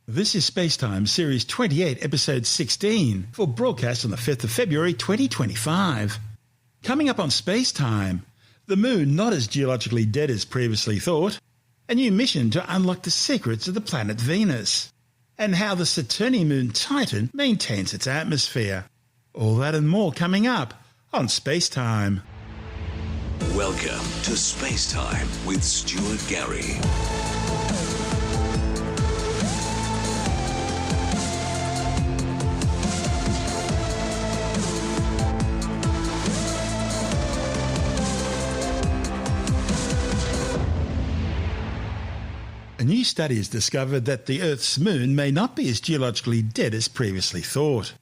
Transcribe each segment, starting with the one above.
This is SpaceTime Series 28, Episode 16, for broadcast on the 5th of February 2025. Coming up on SpaceTime, the Moon not as geologically dead as previously thought, a new mission to unlock the secrets of the planet Venus, and how the Saturnian moon Titan maintains its atmosphere. All that and more coming up on SpaceTime. Welcome to SpaceTime with Stuart Gary. A new study has discovered that the Earth's moon may not be as geologically dead as previously thought.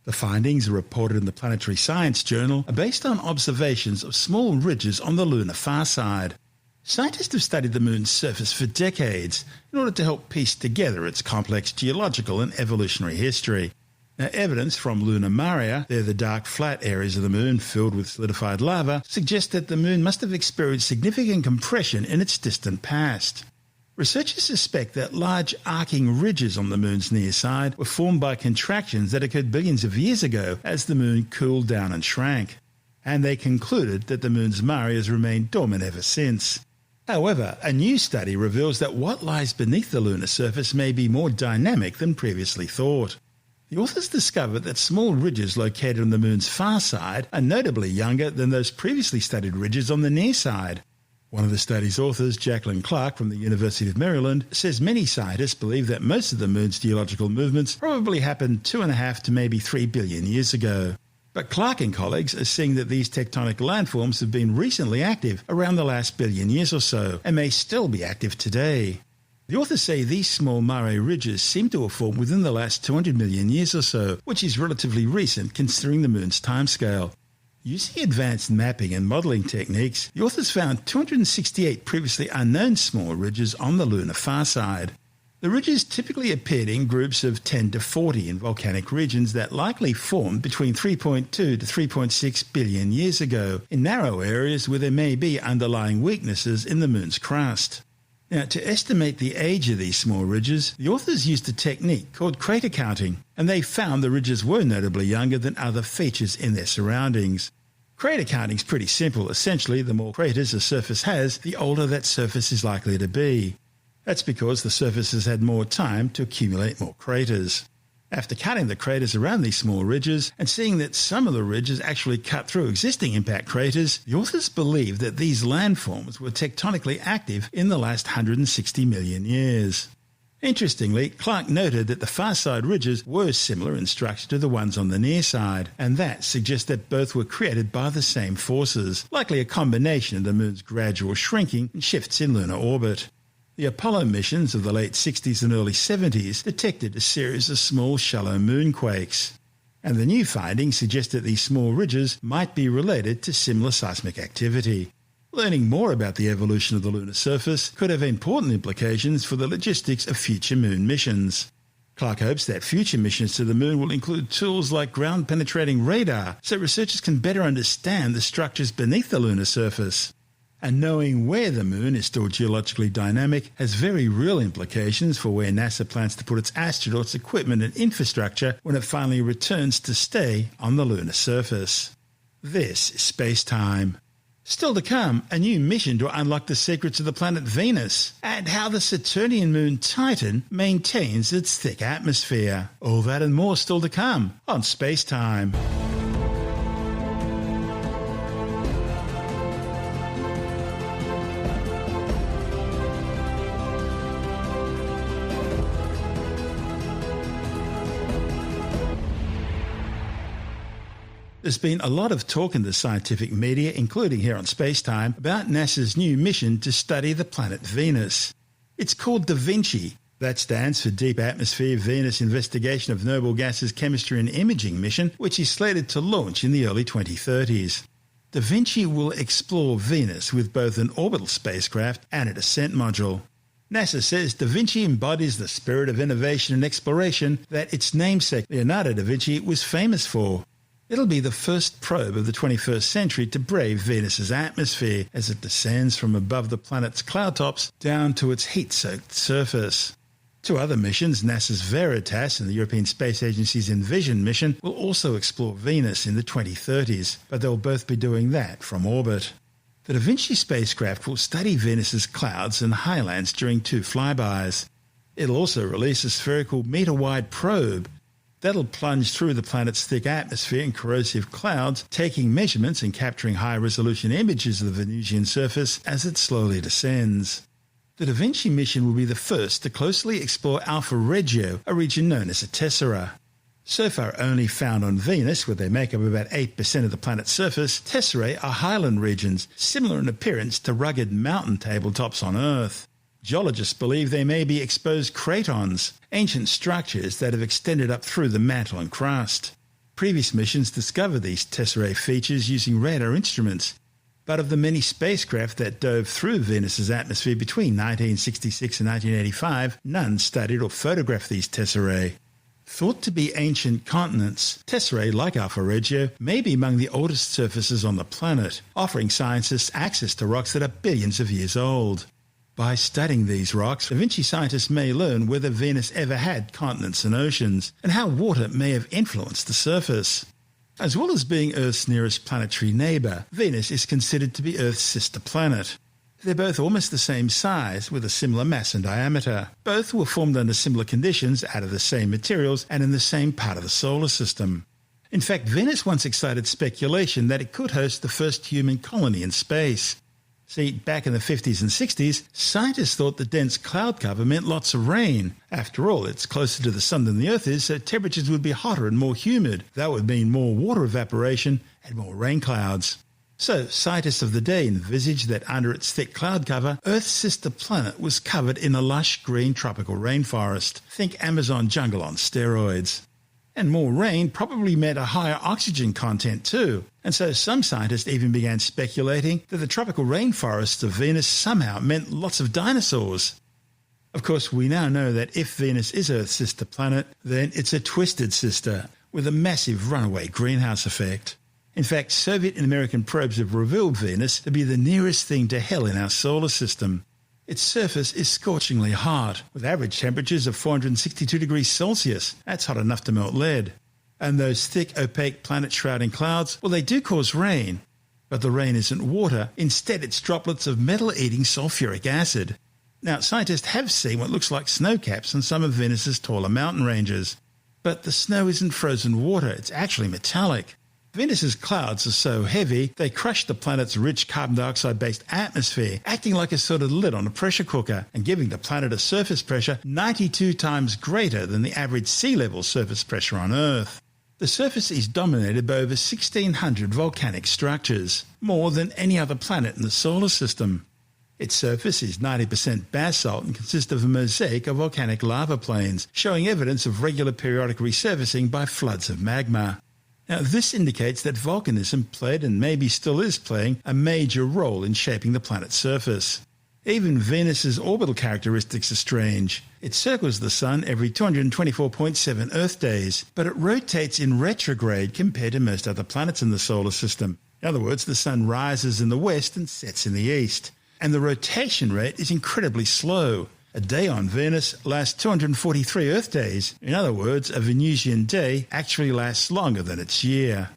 The findings, reported in the Planetary Science Journal, are based on observations of small ridges on the lunar far side. Scientists have studied the moon's surface for decades in order to help piece together its complex geological and evolutionary history. Now, evidence from lunar maria, they're the dark flat areas of the moon filled with solidified lava, suggests that the moon must have experienced significant compression in its distant past. Researchers suspect that large arcing ridges on the moon's near side were formed by contractions that occurred billions of years ago as the moon cooled down and shrank, and they concluded that the moon's maria has remained dormant ever since. However, a new study reveals that what lies beneath the lunar surface may be more dynamic than previously thought. The authors discovered that small ridges located on the moon's far side are notably younger than those previously studied ridges on the near side. One of the study's authors, Jacqueline Clark from the University of Maryland, says many scientists believe that most of the moon's geological movements probably happened 2.5 to maybe 3 billion years ago. But Clark and colleagues are seeing that these tectonic landforms have been recently active around the last billion years or so, and may still be active today. The authors say these small mare ridges seem to have formed within the last 200 million years or so, which is relatively recent considering the moon's timescale. Using advanced mapping and modelling techniques, the authors found 268 previously unknown small ridges on the lunar far side. The ridges typically appeared in groups of 10 to 40 in volcanic regions that likely formed between 3.2 to 3.6 billion years ago in narrow areas where there may be underlying weaknesses in the moon's crust. Now, to estimate the age of these small ridges, the authors used a technique called crater counting, and they found the ridges were notably younger than other features in their surroundings. Crater counting is pretty simple. Essentially, the more craters a surface has, the older that surface is likely to be. That's because the surface has had more time to accumulate more craters. After counting the craters around these small ridges and seeing that some of the ridges actually cut through existing impact craters, the authors believe that these landforms were tectonically active in the last 160 million years. Interestingly, Clark noted that the far side ridges were similar in structure to the ones on the near side, and that suggests that both were created by the same forces, likely a combination of the moon's gradual shrinking and shifts in lunar orbit. The Apollo missions of the late 60s and early 70s detected a series of small shallow moonquakes, and the new findings suggest that these small ridges might be related to similar seismic activity. Learning more about the evolution of the lunar surface could have important implications for the logistics of future moon missions. Clark hopes that future missions to the moon will include tools like ground-penetrating radar so researchers can better understand the structures beneath the lunar surface. And knowing where the moon is still geologically dynamic has very real implications for where NASA plans to put its astronauts' equipment and infrastructure when it finally returns to stay on the lunar surface. This is SpaceTime. Still to come, a new mission to unlock the secrets of the planet Venus, and how the Saturnian moon Titan maintains its thick atmosphere. All that and more still to come on SpaceTime. There's been a lot of talk in the scientific media, including here on SpaceTime, about NASA's new mission to study the planet Venus. It's called DaVinci. That stands for Deep Atmosphere Venus Investigation of Noble Gases Chemistry and Imaging mission, which is slated to launch in the early 2030s. DaVinci will explore Venus with both an orbital spacecraft and a descent module. NASA says DaVinci embodies the spirit of innovation and exploration that its namesake Leonardo da Vinci was famous for. It'll be the first probe of the 21st century to brave Venus's atmosphere as it descends from above the planet's cloud tops down to its heat-soaked surface. Two other missions, NASA's Veritas and the European Space Agency's Envision mission, will also explore Venus in the 2030s, but they'll both be doing that from orbit. The DaVinci spacecraft will study Venus's clouds and highlands during 2 flybys. It'll also release a spherical meter-wide probe that'll plunge through the planet's thick atmosphere and corrosive clouds, taking measurements and capturing high-resolution images of the Venusian surface as it slowly descends. The DaVinci mission will be the first to closely explore Alpha Regio, a region known as a Tesserae. So far only found on Venus, where they make up about 8% of the planet's surface, Tesserae are highland regions, similar in appearance to rugged mountain tabletops on Earth. Geologists believe they may be exposed cratons, ancient structures that have extended up through the mantle and crust. Previous missions discovered these Tesserae features using radar instruments, but of the many spacecraft that dove through Venus's atmosphere between 1966 and 1985, none studied or photographed these Tesserae. Thought to be ancient continents, Tesserae, like Alpha Regio, may be among the oldest surfaces on the planet, offering scientists access to rocks that are billions of years old. By studying these rocks, DaVinci scientists may learn whether Venus ever had continents and oceans, and how water may have influenced the surface. As well as being Earth's nearest planetary neighbour, Venus is considered to be Earth's sister planet. They're both almost the same size, with a similar mass and diameter. Both were formed under similar conditions, out of the same materials, and in the same part of the solar system. In fact, Venus once excited speculation that it could host the first human colony in space. See, back in the 50s and 60s, scientists thought the dense cloud cover meant lots of rain. After all, it's closer to the sun than the Earth is, so temperatures would be hotter and more humid. That would mean more water evaporation and more rain clouds. So, scientists of the day envisaged that under its thick cloud cover, Earth's sister planet was covered in a lush green tropical rainforest. Think Amazon jungle on steroids. And more rain probably meant a higher oxygen content too. And so some scientists even began speculating that the tropical rainforests of Venus somehow meant lots of dinosaurs. Of course, we now know that if Venus is Earth's sister planet, then it's a twisted sister with a massive runaway greenhouse effect. In fact, Soviet and American probes have revealed Venus to be the nearest thing to hell in our solar system. Its surface is scorchingly hot, with average temperatures of 462 degrees Celsius. That's hot enough to melt lead. And those thick, opaque, planet-shrouding clouds, well, they do cause rain. But the rain isn't water. Instead, it's droplets of metal-eating sulfuric acid. Now, scientists have seen what looks like snow caps on some of Venus's taller mountain ranges. But the snow isn't frozen water. It's actually metallic. Venus's clouds are so heavy, they crush the planet's rich carbon dioxide-based atmosphere, acting like a sort of lid on a pressure cooker and giving the planet a surface pressure 92 times greater than the average sea level surface pressure on Earth. The surface is dominated by over 1,600 volcanic structures, more than any other planet in the solar system. Its surface is 90% basalt and consists of a mosaic of volcanic lava plains, showing evidence of regular periodic resurfacing by floods of magma. Now, this indicates that volcanism played, and maybe still is playing, a major role in shaping the planet's surface. Even Venus's orbital characteristics are strange. It circles the Sun every 224.7 Earth days, but it rotates in retrograde compared to most other planets in the solar system. In other words, the Sun rises in the west and sets in the east. And the rotation rate is incredibly slow. A day on Venus lasts 243 Earth days. In other words, a Venusian day actually lasts longer than its year.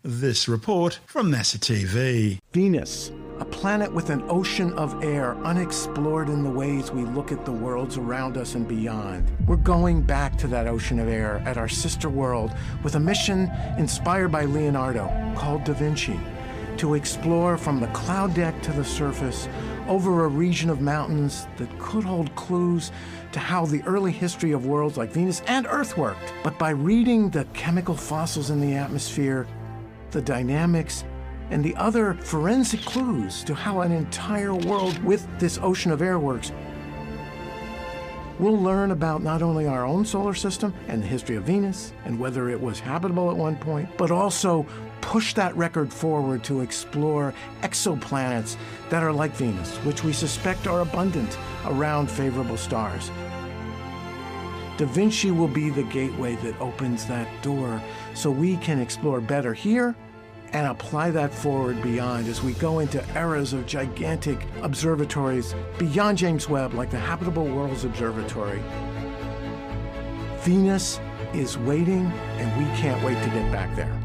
This report from NASA TV. Venus, a planet with an ocean of air unexplored in the ways we look at the worlds around us and beyond. We're going back to that ocean of air at our sister world with a mission inspired by Leonardo called DaVinci to explore from the cloud deck to the surface over a region of mountains that could hold clues to how the early history of worlds like Venus and Earth worked. But by reading the chemical fossils in the atmosphere, the dynamics, and the other forensic clues to how an entire world with this ocean of air works, we'll learn about not only our own solar system and the history of Venus and whether it was habitable at one point, but also push that record forward to explore exoplanets that are like Venus, which we suspect are abundant around favorable stars. DaVinci will be the gateway that opens that door so we can explore better here and apply that forward beyond as we go into eras of gigantic observatories beyond James Webb, like the Habitable Worlds Observatory, Venus is waiting, and we can't wait to get back there.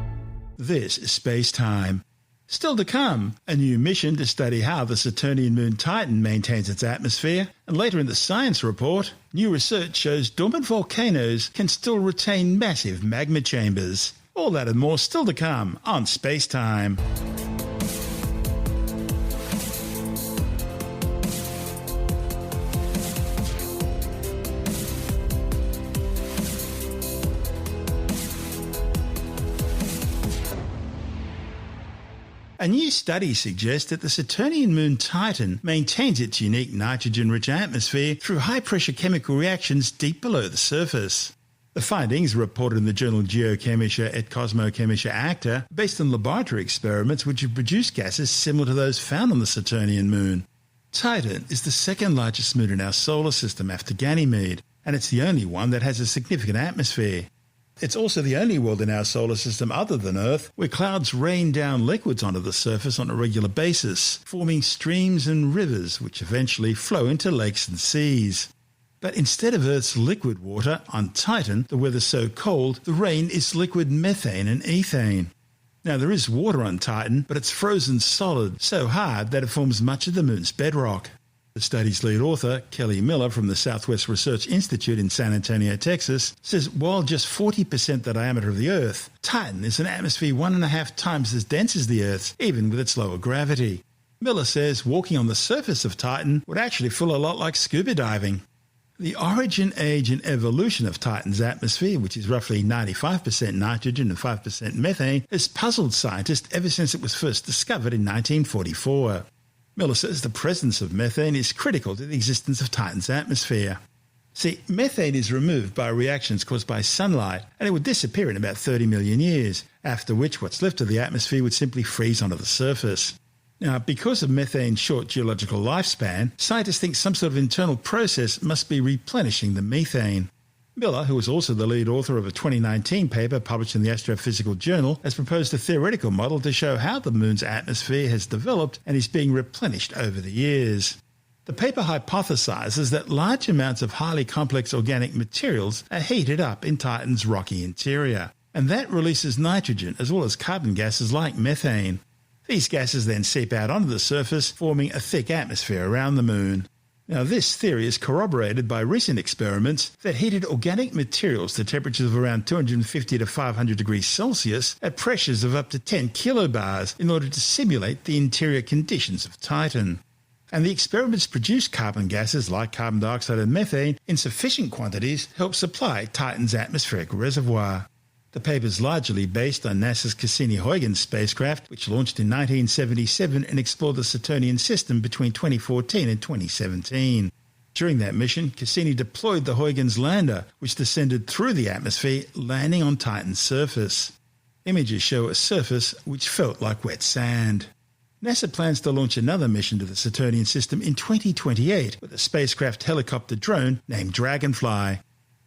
This is SpaceTime. Still to come, a new mission to study how the Saturnian moon Titan maintains its atmosphere, and later in the science report, new research shows dormant volcanoes can still retain massive magma chambers. All that and more still to come on SpaceTime. A new study suggests that the Saturnian moon Titan maintains its unique nitrogen-rich atmosphere through high-pressure chemical reactions deep below the surface. The findings, reported in the journal Geochemische et Cosmochemische Acta, based on laboratory experiments which have produced gases similar to those found on the Saturnian moon. Titan is the second largest moon in our solar system after Ganymede, and it's the only one that has a significant atmosphere. It's also the only world in our solar system other than Earth where clouds rain down liquids onto the surface on a regular basis, forming streams and rivers which eventually flow into lakes and seas. But instead of Earth's liquid water, on Titan, the weather's so cold, the rain is liquid methane and ethane. Now there is water on Titan, but it's frozen solid, so hard that it forms much of the moon's bedrock. The study's lead author, Kelly Miller from the Southwest Research Institute in San Antonio, Texas, says while just 40% the diameter of the Earth, Titan is an atmosphere 1.5 times as dense as the Earth's, even with its lower gravity. Miller says walking on the surface of Titan would actually feel a lot like scuba diving. The origin, age and evolution of Titan's atmosphere, which is roughly 95% nitrogen and 5% methane, has puzzled scientists ever since it was first discovered in 1944. Miller says the presence of methane is critical to the existence of Titan's atmosphere. See, methane is removed by reactions caused by sunlight, and it would disappear in about 30 million years, after which what's left of the atmosphere would simply freeze onto the surface. Now, because of methane's short geological lifespan, scientists think some sort of internal process must be replenishing the methane. Miller, who was also the lead author of a 2019 paper published in the Astrophysical Journal, has proposed a theoretical model to show how the moon's atmosphere has developed and is being replenished over the years. The paper hypothesizes that large amounts of highly complex organic materials are heated up in Titan's rocky interior, and that releases nitrogen as well as carbon gases like methane. These gases then seep out onto the surface, forming a thick atmosphere around the moon. Now, this theory is corroborated by recent experiments that heated organic materials to temperatures of around 250 to 500 degrees Celsius at pressures of up to 10 kilobars in order to simulate the interior conditions of Titan. And the experiments produced carbon gases like carbon dioxide and methane in sufficient quantities to help supply Titan's atmospheric reservoir. The paper is largely based on NASA's Cassini-Huygens spacecraft, which launched in 1977 and explored the Saturnian system between 2014 and 2017. During that mission, Cassini deployed the Huygens lander, which descended through the atmosphere, landing on Titan's surface. Images show a surface which felt like wet sand. NASA plans to launch another mission to the Saturnian system in 2028 with a spacecraft helicopter drone named Dragonfly.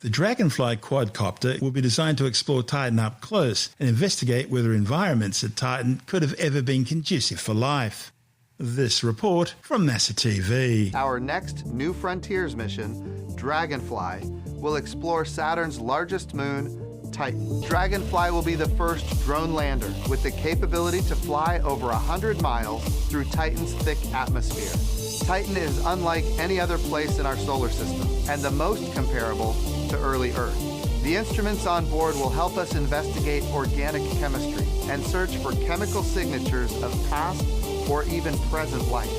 The Dragonfly quadcopter will be designed to explore Titan up close and investigate whether environments at Titan could have ever been conducive for life. This report from NASA TV. Our next New Frontiers mission, Dragonfly, will explore Saturn's largest moon, Titan. Dragonfly will be the first drone lander with the capability to fly over 100 miles through Titan's thick atmosphere. Titan is unlike any other place in our solar system and the most comparable to early Earth. The instruments on board will help us investigate organic chemistry and search for chemical signatures of past or even present life.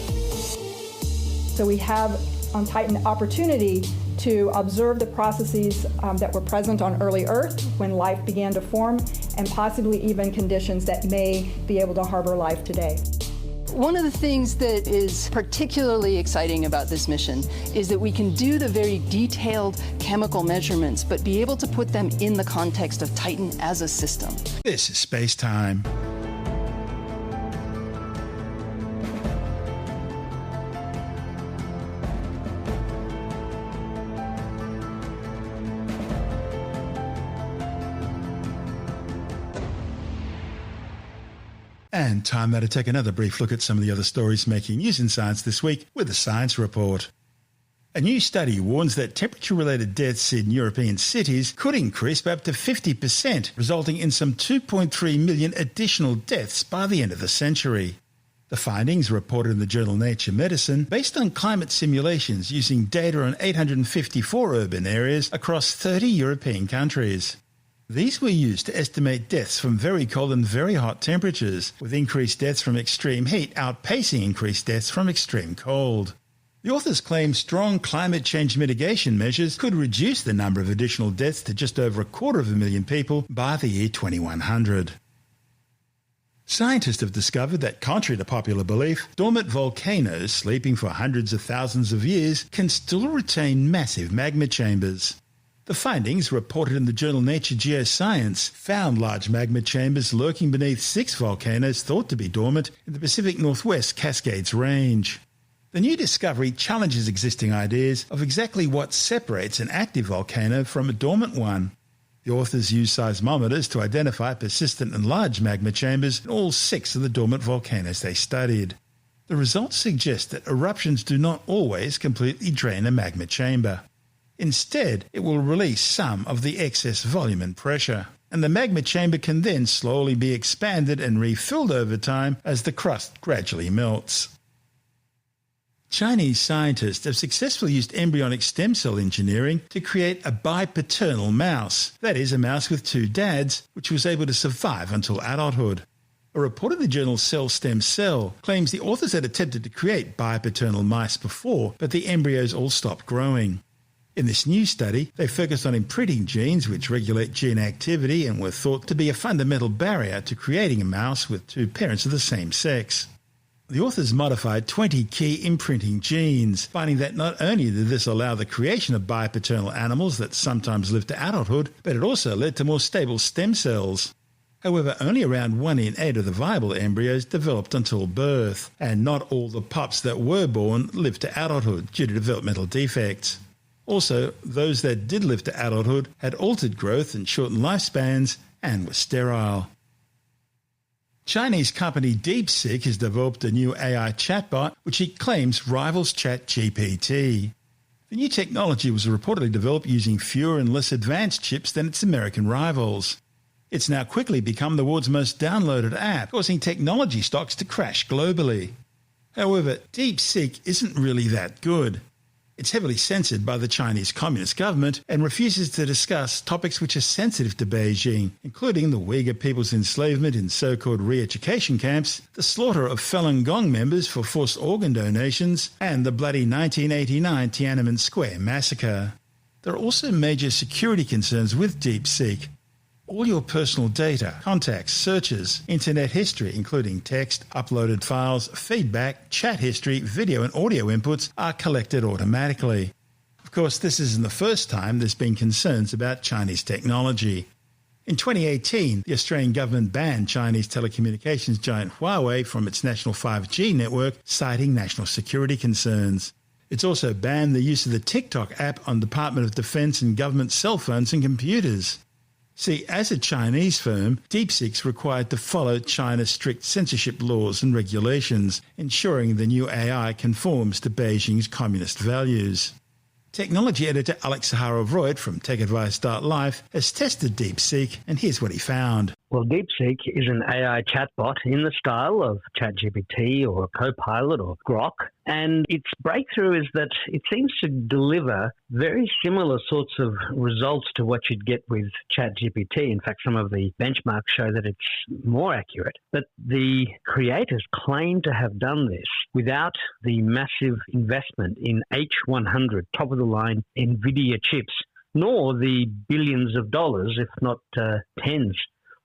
So we have on Titan opportunity to observe the processes that were present on early Earth when life began to form, and possibly even conditions that may be able to harbor life today. One of the things that is particularly exciting about this mission is that we can do the very detailed chemical measurements, but be able to put them in the context of Titan as a system. This is SpaceTime. And time now to take another brief look at some of the other stories making news in science this week with the Science Report. A new study warns that temperature-related deaths in European cities could increase by up to 50%, resulting in some 2.3 million additional deaths by the end of the century. The findings, reported in the journal Nature Medicine, based on climate simulations using data on 854 urban areas across 30 European countries. These were used to estimate deaths from very cold and very hot temperatures, with increased deaths from extreme heat outpacing increased deaths from extreme cold. The authors claim strong climate change mitigation measures could reduce the number of additional deaths to just over 250,000 people by the year 2100. Scientists have discovered that, contrary to popular belief, dormant volcanoes sleeping for hundreds of thousands of years can still retain massive magma chambers. The findings, reported in the journal Nature Geoscience, found large magma chambers lurking beneath 6 volcanoes thought to be dormant in the Pacific Northwest Cascades Range. The new discovery challenges existing ideas of exactly what separates an active volcano from a dormant one. The authors used seismometers to identify persistent and large magma chambers in all 6 of the dormant volcanoes they studied. The results suggest that eruptions do not always completely drain a magma chamber. Instead, it will release some of the excess volume and pressure, and the magma chamber can then slowly be expanded and refilled over time as the crust gradually melts. Chinese scientists have successfully used embryonic stem cell engineering to create a bipaternal mouse, that is, a mouse with 2 dads, which was able to survive until adulthood. A report in the journal Cell Stem Cell claims the authors had attempted to create bipaternal mice before, but the embryos all stopped growing. In this new study, they focused on imprinting genes which regulate gene activity and were thought to be a fundamental barrier to creating a mouse with 2 parents of the same sex. The authors modified 20 key imprinting genes, finding that not only did this allow the creation of bipaternal animals that sometimes live to adulthood, but it also led to more stable stem cells. However, only around 1 in 8 of the viable embryos developed until birth, and not all the pups that were born lived to adulthood due to developmental defects. Also, those that did live to adulthood had altered growth and shortened lifespans and were sterile. Chinese company DeepSeek has developed a new AI chatbot which it claims rivals ChatGPT. The new technology was reportedly developed using fewer and less advanced chips than its American rivals. It's now quickly become the world's most downloaded app, causing technology stocks to crash globally. However, DeepSeek isn't really that good. It's heavily censored by the Chinese Communist government and refuses to discuss topics which are sensitive to Beijing, including the Uyghur people's enslavement in so-called re-education camps, the slaughter of Falun Gong members for forced organ donations, and the bloody 1989 Tiananmen Square massacre. There are also major security concerns with DeepSeek. All your personal data, contacts, searches, internet history, including text, uploaded files, feedback, chat history, video and audio inputs are collected automatically. Of course, this isn't the first time there's been concerns about Chinese technology. In 2018, the Australian government banned Chinese telecommunications giant Huawei from its national 5G network, citing national security concerns. It's also banned the use of the TikTok app on Department of Defense and government cell phones and computers. See, as a Chinese firm, DeepSeek's required to follow China's strict censorship laws and regulations, ensuring the new AI conforms to Beijing's communist values. Technology editor Alex Zaharov-Reutt from TechAdvice.life has tested DeepSeek, and here's what he found. Well, DeepSeek is an AI chatbot in the style of ChatGPT or Copilot or Grok, and its breakthrough is that it seems to deliver very similar sorts of results to what you'd get with ChatGPT. In fact, some of the benchmarks show that it's more accurate. But the creators claim to have done this without the massive investment in H100, top-of-the-line NVIDIA chips, nor the billions of dollars, if not tens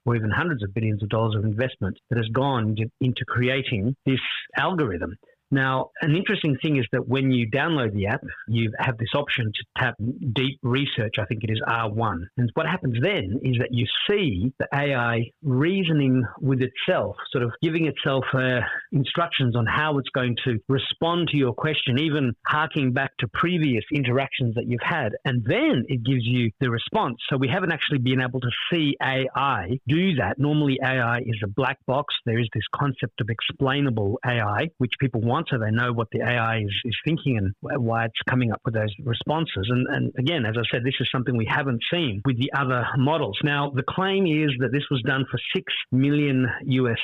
or even hundreds of billions of dollars of investment that has gone into creating this algorithm. Now, an interesting thing is that when you download the app, you have this option to tap Deep Research, I think it is R1. And what happens then is that you see the AI reasoning with itself, sort of giving itself instructions on how it's going to respond to your question, even harking back to previous interactions that you've had. And then it gives you the response. So we haven't actually been able to see AI do that. Normally AI is a black box. There is this concept of explainable AI, which people want want, so they know what the AI is thinking and why it's coming up with those responses. And again, as I said, this is something we haven't seen with the other models. Now, the claim is that this was done for $6 million US,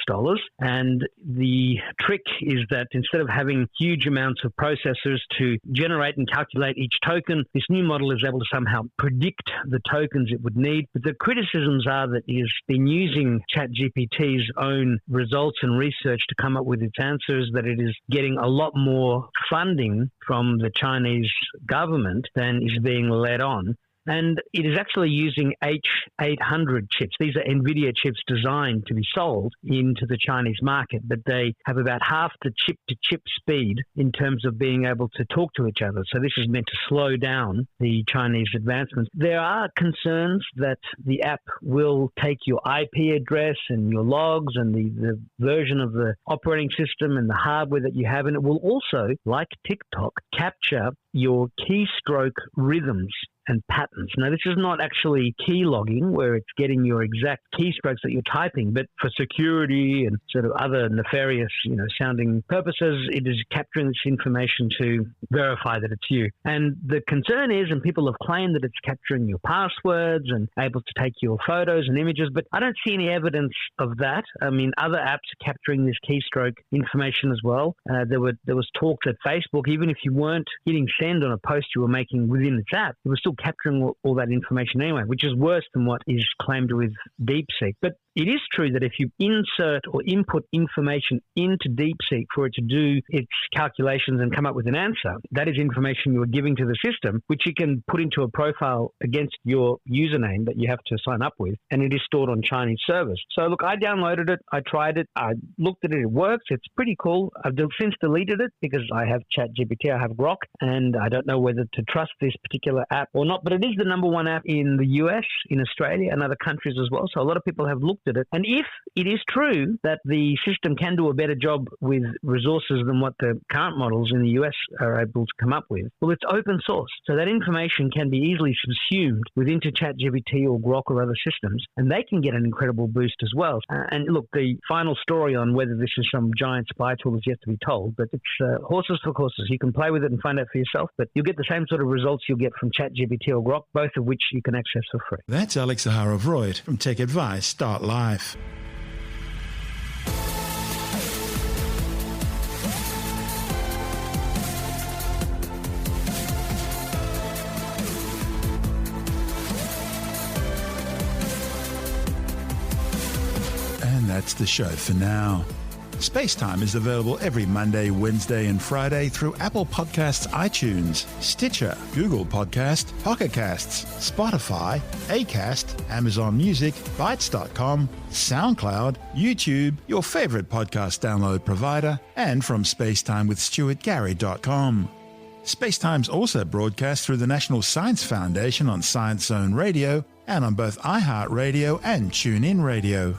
and the trick is that instead of having huge amounts of processors to generate and calculate each token, this new model is able to somehow predict the tokens it would need. But the criticisms are that it has been using ChatGPT's own results and research to come up with its answers, that it is getting a lot more funding from the Chinese government than is being led on. And it is actually using H800 chips. These are NVIDIA chips designed to be sold into the Chinese market, but they have about half the chip-to-chip speed in terms of being able to talk to each other. So this is meant to slow down the Chinese advancements. There are concerns that the app will take your IP address and your logs and the version of the operating system and the hardware that you have, and it will also, like TikTok, capture your keystroke rhythms and patterns. Now, this is not actually key logging where it's getting your exact keystrokes that you're typing, but for security and sort of other nefarious, sounding purposes, it is capturing this information to verify that it's you. And the concern is, and people have claimed that it's capturing your passwords and able to take your photos and images, but I don't see any evidence of that. I mean, other apps are capturing this keystroke information as well. There was talk that Facebook, even if you weren't hitting send on a post you were making within its app, it was still capturing all that information anyway, which is worse than what is claimed with DeepSeek. But it is true that if you insert or input information into DeepSeek for it to do its calculations and come up with an answer, that is information you are giving to the system, which you can put into a profile against your username that you have to sign up with, and it is stored on Chinese servers. So look, I downloaded it, I tried it, I looked at it, it works, it's pretty cool. I've since deleted it because I have ChatGPT, I have Grok, and I don't know whether to trust this particular app or not, but it is the number one app in the US, in Australia, and other countries as well. So a lot of people have looked at it. And if it is true that the system can do a better job with resources than what the current models in the US are able to come up with, well, it's open source. So that information can be easily subsumed within ChatGPT or Grok or other systems, and they can get an incredible boost as well. And look, the final story on whether this is some giant spy tool is yet to be told, but it's horses for courses. You can play with it and find out for yourself, but you'll get the same sort of results you'll get from ChatGPT or Grok, both of which you can access for free. That's Alex Zaharov-Reutt from Tech Advice Start Life. And that's the show for now. SpaceTime is available every Monday, Wednesday and Friday through Apple Podcasts, iTunes, Stitcher, Google Podcast, Pocket Casts, Spotify, Acast, Amazon Music, Bytes.com, SoundCloud, YouTube, your favorite podcast download provider, and from spacetimewithstuartgary.com. SpaceTime's also broadcast through the National Science Foundation on Science Zone Radio and on both iHeartRadio and TuneIn Radio.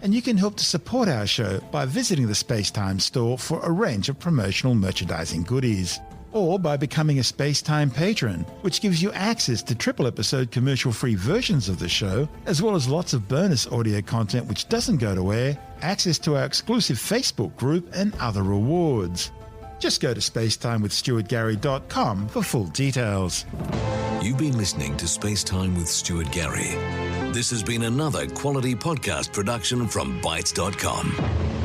And you can help to support our show by visiting the SpaceTime store for a range of promotional merchandising goodies, or by becoming a SpaceTime patron, which gives you access to triple-episode commercial-free versions of the show, as well as lots of bonus audio content which doesn't go to air, access to our exclusive Facebook group, and other rewards. Just go to spacetimewithstuartgary.com for full details. You've been listening to SpaceTime with Stuart Gary. This has been another quality podcast production from Bytes.com.